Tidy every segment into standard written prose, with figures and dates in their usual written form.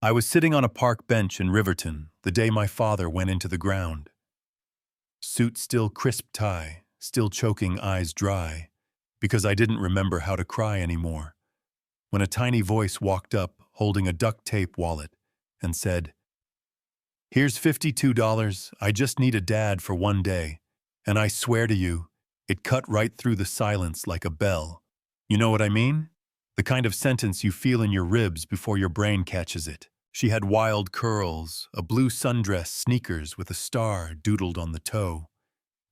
I was sitting on a park bench in Riverton the day my father went into the ground. Suit still crisp tie, still choking eyes dry, because I didn't remember how to cry anymore, when a tiny voice walked up holding a duct tape wallet and said, "Here's $52, I just need a dad for one day, and I swear to you, it cut right through the silence like a bell. You know what I mean? The kind of sentence you feel in your ribs before your brain catches it." She had wild curls, a blue sundress, sneakers with a star doodled on the toe,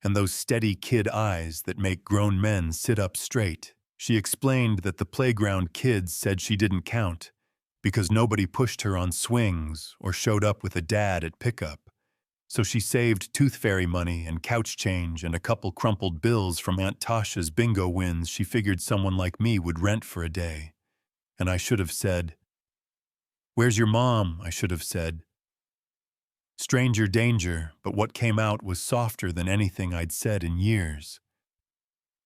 and those steady kid eyes that make grown men sit up straight. She explained that the playground kids said she didn't count because nobody pushed her on swings or showed up with a dad at pickup. So she saved tooth fairy money and couch change and a couple crumpled bills from Aunt Tasha's bingo wins she figured someone like me would rent for a day. And I should have said, "Where's your mom?" I should have said. Stranger danger, but what came out was softer than anything I'd said in years.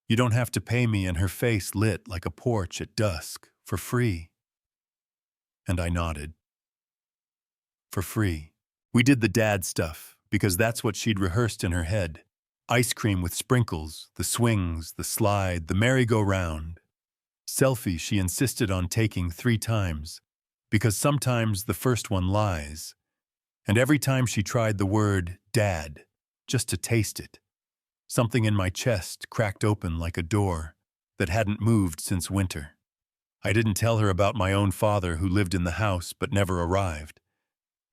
"You don't have to pay me," and her face lit like a porch at dusk, "for free." And I nodded. For free. We did the dad stuff, because that's what she'd rehearsed in her head. Ice cream with sprinkles, the swings, the slide, the merry-go-round. Selfie she insisted on taking 3 times, because sometimes the first one lies. And every time she tried the word dad, just to taste it, something in my chest cracked open like a door that hadn't moved since winter. I didn't tell her about my own father who lived in the house but never arrived.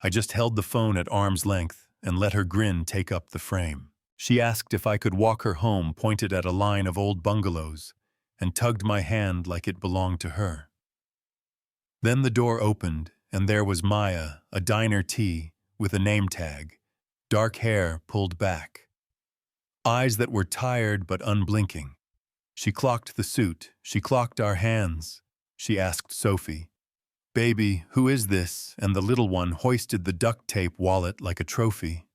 I just held the phone at arm's length and let her grin take up the frame. She asked if I could walk her home, pointed at a line of old bungalows, and tugged my hand like it belonged to her. Then the door opened, and there was Maya, a diner tea, with a name tag, dark hair pulled back. Eyes that were tired but unblinking. She clocked the suit, she clocked our hands. She asked Sophie, "Baby, who is this?" And the little one hoisted the duct tape wallet like a trophy.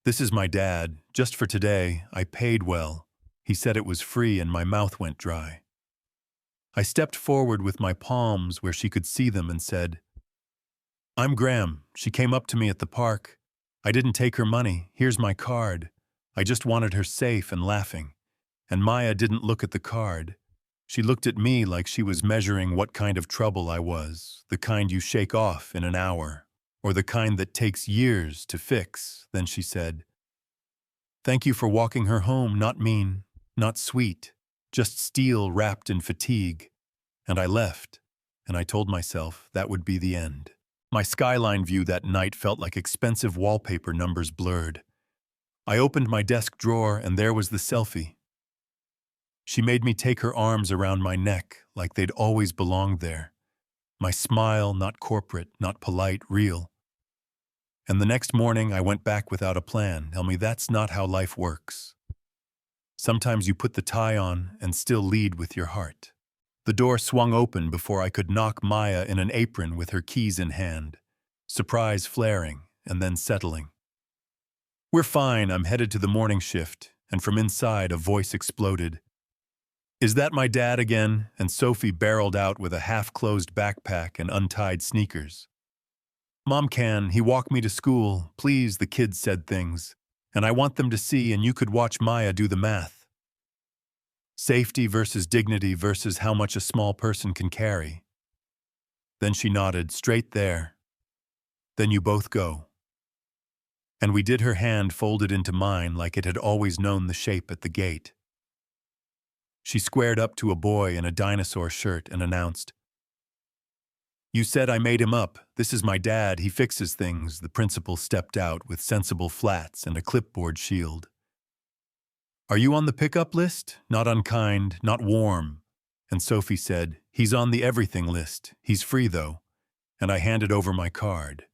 "This is my dad, just for today. I paid well. He said it was free and my mouth went dry." I stepped forward with my palms where she could see them and said, "I'm Graham. She came up to me at the park. I didn't take her money. Here's my card. I just wanted her safe and laughing." And Maya didn't look at the card. She looked at me like she was measuring what kind of trouble I was, the kind you shake off in an hour, or the kind that takes years to fix. Then she said, "Thank you for walking her home, not mean, not sweet, just steel wrapped in fatigue." And I left, and I told myself that would be the end. My skyline view that night felt like expensive wallpaper numbers blurred. I opened my desk drawer, and there was the selfie. She made me take her arms around my neck like they'd always belonged there. My smile, not corporate, not polite, real. And the next morning I went back without a plan. Tell me that's not how life works. Sometimes you put the tie on and still lead with your heart. The door swung open before I could knock Maya in an apron with her keys in hand. Surprise flaring and then settling. "We're fine, I'm headed to the morning shift." And from inside a voice exploded. "Is that my dad again?" And Sophie barreled out with a half-closed backpack and untied sneakers. "Mom can, he walked me to school. Please," the kids said things. "And I want them to see, and you could watch Maya do the math. Safety versus dignity versus how much a small person can carry." Then she nodded, "Straight there. Then you both go." And we did, her hand folded into mine like it had always known the shape at the gate. She squared up to a boy in a dinosaur shirt and announced, "You said I made him up. This is my dad, he fixes things." The principal stepped out with sensible flats and a clipboard shield. "Are you on the pickup list? Not unkind, not warm." And Sophie said, "He's on the everything list. He's free though." And I handed over my card.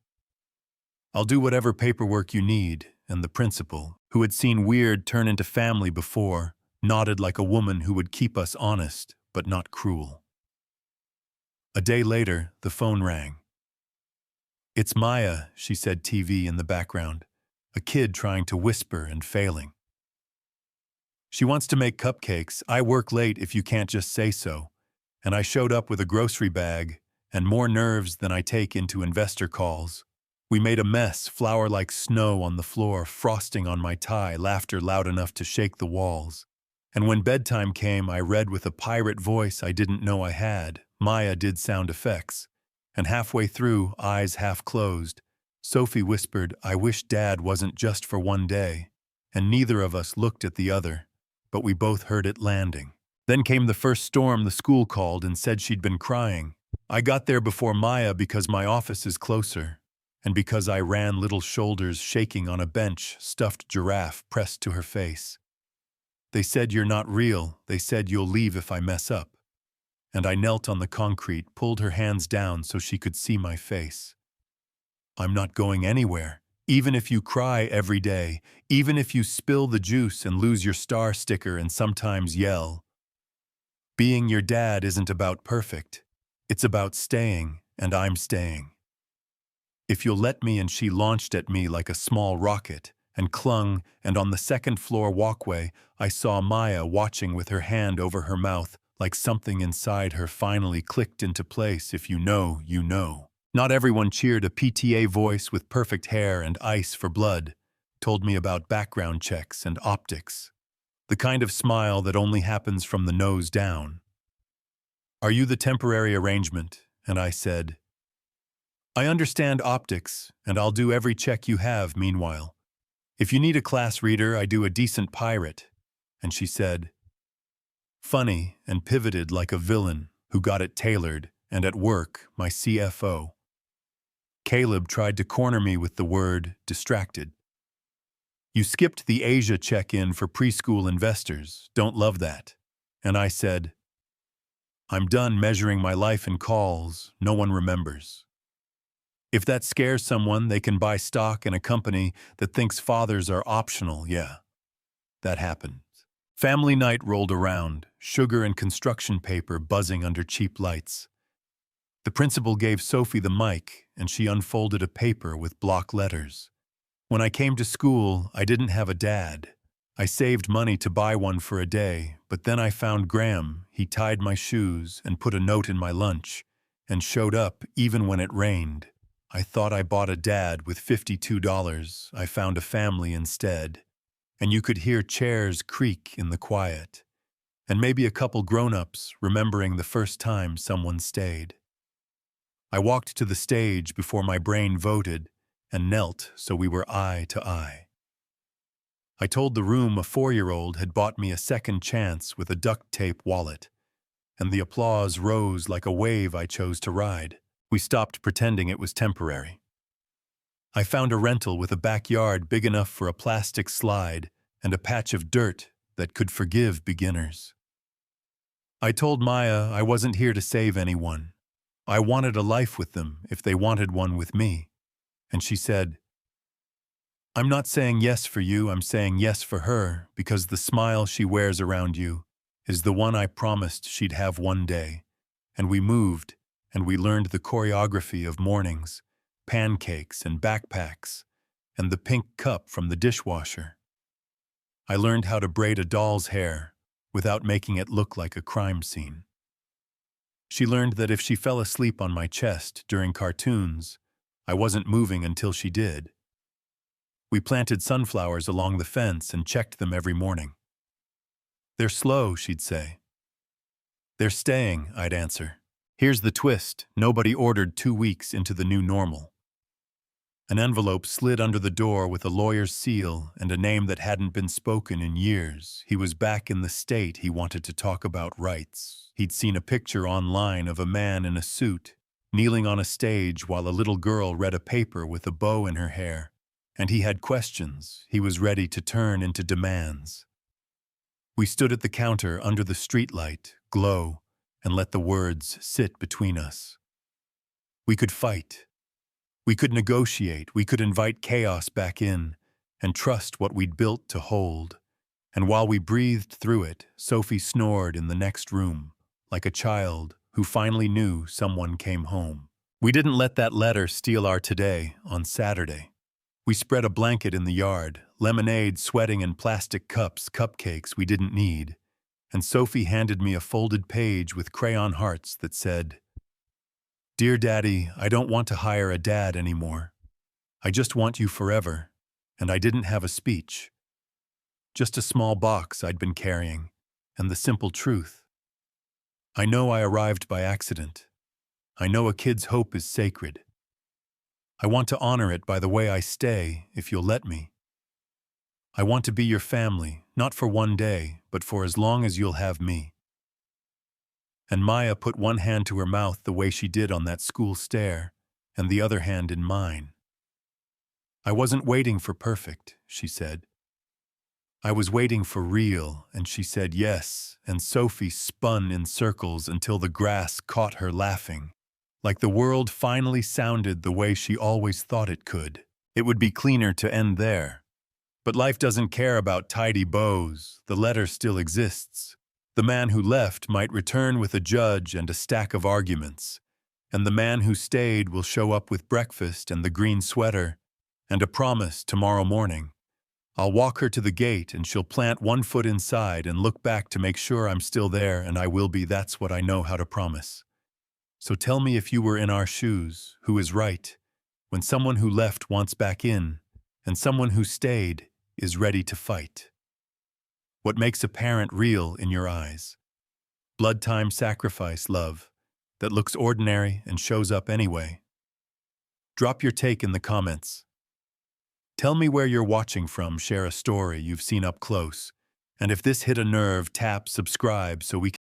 "I'll do whatever paperwork you need." And the principal, who had seen weird turn into family before, nodded like a woman who would keep us honest, but not cruel. A day later, the phone rang. "It's Maya," she said, TV in the background, a kid trying to whisper and failing. "She wants to make cupcakes. I work late if you can't just say so." And I showed up with a grocery bag and more nerves than I take into investor calls. We made a mess, flour like snow on the floor, frosting on my tie, laughter loud enough to shake the walls. And when bedtime came, I read with a pirate voice I didn't know I had. Maya did sound effects. And halfway through, eyes half closed, Sophie whispered, "I wish Dad wasn't just for one day." And neither of us looked at the other, but we both heard it landing. Then came the first storm. The school called and said she'd been crying. I got there before Maya because my office is closer, and because I ran, little shoulders shaking on a bench, stuffed giraffe pressed to her face. They said, "You're not real." They said, "You'll leave if I mess up." And I knelt on the concrete, pulled her hands down so she could see my face. "I'm not going anywhere. Even if you cry every day, even if you spill the juice and lose your star sticker and sometimes yell. Being your dad isn't about perfect. It's about staying, and I'm staying. If you'll let me." And she launched at me like a small rocket and clung, and on the second-floor walkway, I saw Maya watching with her hand over her mouth, like something inside her finally clicked into place. If you know, you know. Not everyone cheered. A PTA voice with perfect hair and ice for blood told me about background checks and optics. The kind of smile that only happens from the nose down. "Are you the temporary arrangement?" And I said, "I understand optics, and I'll do every check you have meanwhile. If you need a class reader, I do a decent pirate." And she said, "Funny," and pivoted like a villain who got it tailored, and at work, my CFO. Caleb tried to corner me with the word distracted. "You skipped the Asia check-in for preschool investors. Don't love that." And I said, "I'm done measuring my life in calls no one remembers." If that scares someone, they can buy stock in a company that thinks fathers are optional. Yeah, that happened. Family night rolled around, sugar and construction paper buzzing under cheap lights. The principal gave Sophie the mic, and she unfolded a paper with block letters. When I came to school, I didn't have a dad. I saved money to buy one for a day, but then I found Graham. He tied my shoes and put a note in my lunch, and showed up even when it rained. I thought I bought a dad with $52. I found a family instead. And you could hear chairs creak in the quiet. And maybe a couple grown-ups remembering the first time someone stayed. I walked to the stage before my brain voted and knelt so we were eye to eye. I told the room a 4-year-old had bought me a second chance with a duct tape wallet, and the applause rose like a wave I chose to ride. We stopped pretending it was temporary. I found a rental with a backyard big enough for a plastic slide and a patch of dirt that could forgive beginners. I told Maya I wasn't here to save anyone. I wanted a life with them if they wanted one with me. And she said, "I'm not saying yes for you, I'm saying yes for her, because the smile she wears around you is the one I promised she'd have one day." And we moved, and we learned the choreography of mornings, pancakes and backpacks, and the pink cup from the dishwasher. I learned how to braid a doll's hair without making it look like a crime scene. She learned that if she fell asleep on my chest during cartoons, I wasn't moving until she did. We planted sunflowers along the fence and checked them every morning. "They're slow," she'd say. "They're staying," I'd answer. Here's the twist: nobody ordered 2 weeks into the new normal. An envelope slid under the door with a lawyer's seal and a name that hadn't been spoken in years. He was back in the state. He wanted to talk about rights. He'd seen a picture online of a man in a suit, kneeling on a stage while a little girl read a paper with a bow in her hair. And he had questions he was ready to turn into demands. We stood at the counter under the streetlight, glow, and let the words sit between us. We could fight. We could negotiate. We could invite chaos back in and trust what we'd built to hold. And while we breathed through it, Sophie snored in the next room, like a child who finally knew someone came home. We didn't let that letter steal our today on Saturday. We spread a blanket in the yard, lemonade sweating in plastic cups, cupcakes we didn't need. And Sophie handed me a folded page with crayon hearts that said, Dear Daddy, I don't want to hire a dad anymore. I just want you forever. And I didn't have a speech. Just a small box I'd been carrying, and the simple truth. I know I arrived by accident. I know a kid's hope is sacred. I want to honor it by the way I stay, if you'll let me. I want to be your family, not for one day, but for as long as you'll have me. And Maya put one hand to her mouth the way she did on that school stair, and the other hand in mine. I wasn't waiting for perfect, she said. I was waiting for real, and she said yes, and Sophie spun in circles until the grass caught her laughing. Like the world finally sounded the way she always thought it could. It would be cleaner to end there. But life doesn't care about tidy bows. The letter still exists. The man who left might return with a judge and a stack of arguments. And the man who stayed will show up with breakfast and the green sweater and a promise tomorrow morning. I'll walk her to the gate and she'll plant one foot inside and look back to make sure I'm still there, and I will be. That's what I know how to promise. So tell me, if you were in our shoes, who is right, when someone who left wants back in, and someone who stayed is ready to fight? What makes a parent real in your eyes? Blood time sacrifice love that looks ordinary and shows up anyway. Drop your take in the comments. Tell me where you're watching from, share a story you've seen up close. And if this hit a nerve, tap subscribe so we can